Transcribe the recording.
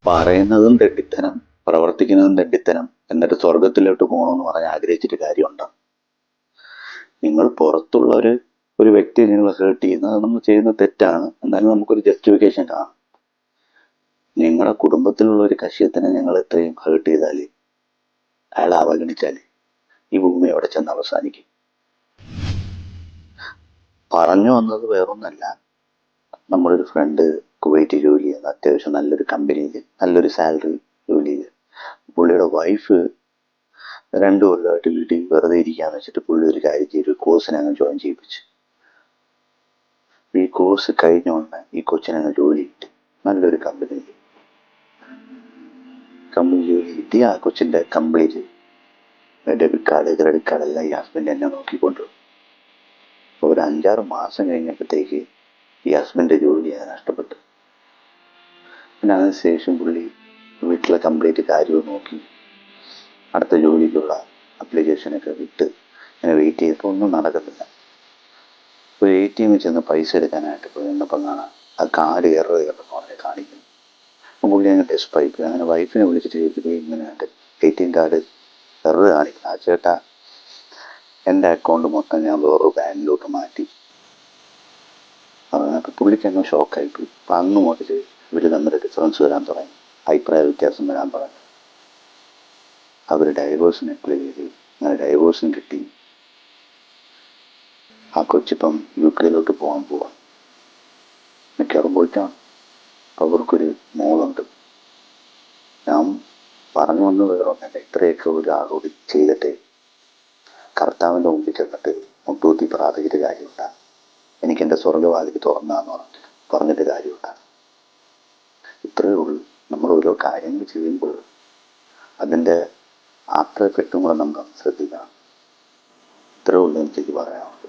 പറയുന്നതും തെണ്ടിത്തനം, പ്രവർത്തിക്കുന്നതും തെണ്ടിത്തനം, എന്നിട്ട് സ്വർഗത്തിലോട്ട് പോകണമെന്ന് പറഞ്ഞ് ആഗ്രഹിച്ചിട്ട് കാര്യമുണ്ടോ? നിങ്ങൾ പുറത്തുള്ള ഒരു വ്യക്തിയെ നിങ്ങൾ ഹേർട്ട് ചെയ്യുന്നത് നമ്മൾ ചെയ്യുന്ന തെറ്റാണ്. എന്നാലും നമുക്കൊരു ജസ്റ്റിഫിക്കേഷൻ കാണും. നിങ്ങളുടെ കുടുംബത്തിലുള്ള ഒരു കക്ഷ്യത്തിനെ നിങ്ങൾ ഇത്രയും ഹേർട്ട് ചെയ്താൽ, അയാളെ അവഗണിച്ചാൽ ഈ ഭൂമി എവിടെ ചെന്ന് അവസാനിക്കും? പറഞ്ഞു വന്നത് വേറൊന്നല്ല. നമ്മളൊരു ഫ്രണ്ട് കുവൈറ്റ് ജോലി ചെയ്യുന്ന അത്യാവശ്യം നല്ലൊരു കമ്പനിയിൽ നല്ലൊരു സാലറി ജോലി ചെയ്ത്, പുള്ളിയുടെ വൈഫ് 2 കൊല്ലമായിട്ട് വീട്ടിൽ വെറുതെ ഇരിക്കാന്ന് വെച്ചിട്ട് പുള്ളി ഒരു കാര്യം ചെയ്ത് കോഴ്സിനെ അങ്ങ് ജോയിൻ ചെയ്യിപ്പിച്ചു. ഈ കോഴ്സ് കഴിഞ്ഞുകൊണ്ട് ഈ കൊച്ചിനങ്ങ് ജോലി കിട്ടി, നല്ലൊരു കമ്പനിയിൽ ജോലി കിട്ടി. ആ കൊച്ചിൻ്റെ complete debit card, credit card എല്ലാം ഈ ഹസ്ബൻഡ് എന്നെ നോക്കിക്കൊണ്ടു. ഒരു 5-6 മാസം കഴിഞ്ഞപ്പോഴത്തേക്ക് ഈ ഹസ്ബൻഡ് ജോലി നഷ്ടപ്പെട്ടു. പിന്നെ അതിനുശേഷം പുള്ളി വീട്ടിലെ കംപ്ലീറ്റ് കാര്യവും നോക്കി അടുത്ത ജോലിക്കുള്ള അപ്ലിക്കേഷനൊക്കെ വിട്ട് ഇങ്ങനെ വെയിറ്റ് ചെയ്തപ്പോൾ ഒന്നും നടക്കത്തില്ല. ഒരു ATM ചെന്ന് പൈസ എടുക്കാനായിട്ട് പോയി എന്നപ്പം കാണാം ആ കാർഡ് എറർ എന്ന് പറഞ്ഞ് കാണിക്കുന്നു. അപ്പം പുള്ളി അങ്ങ് ഡെസ്പായി പോയി. അങ്ങനെ വൈഫിനെ വിളിച്ചിട്ട് ചോദിച്ചപ്പോൾ ഇങ്ങനെ ATM കാർഡ് എറർ കാണിക്കുന്നു. ആ ചേട്ടാ, എൻ്റെ അക്കൗണ്ട് മൊത്തം ഞാൻ വേറൊരു ബാങ്കിലോട്ട് മാറ്റി. അപ്പം പുള്ളിക്ക് അങ്ങ് ഷോക്കായിപ്പോയി. അപ്പം അന്ന് മുതൽ ഇവർ തമ്മിൽ ഡിഫറൻസ് വരാൻ തുടങ്ങി, അഭിപ്രായ വ്യത്യാസം വരാൻ തുടങ്ങി. അവർ ഡൈവേഴ്സിന് അപ്ലൈ ചെയ്തു. അങ്ങനെ ഡൈവേഴ്സും കിട്ടി. ആ കൊച്ചിപ്പം UK പോകാൻ പോവാം, മിക്കവാറും പോയിട്ടാണ്. അവർക്കൊരു മോളുണ്ട്. ഞാൻ പറഞ്ഞു വന്ന് വേറൊന്നല്ല, ഇത്രയൊക്കെ ഒരാളോട് ചെയ്തിട്ട് കർത്താവിൻ്റെ മുമ്പിൽ ചെന്നിട്ട് മുട്ടൂത്തി പ്രാർത്ഥിച്ചിട്ട് കാര്യമുണ്ട? എനിക്ക് എൻ്റെ സ്വർഗവാതിൽ തുറന്നാന്ന് പറഞ്ഞിട്ട് കാര്യമുണ്ട? ഇത്രയേ ഉള്ളൂ. നമ്മൾ ഓരോ കാര്യങ്ങൾ ചെയ്യുമ്പോൾ അതിൻ്റെ ആഫ്റ്റർ എഫക്റ്റും കൂടെ നമുക്ക് ശ്രദ്ധിക്കണം. ഇത്രയേ ഉള്ളൂ എനിക്ക് പറയാനുള്ളത്.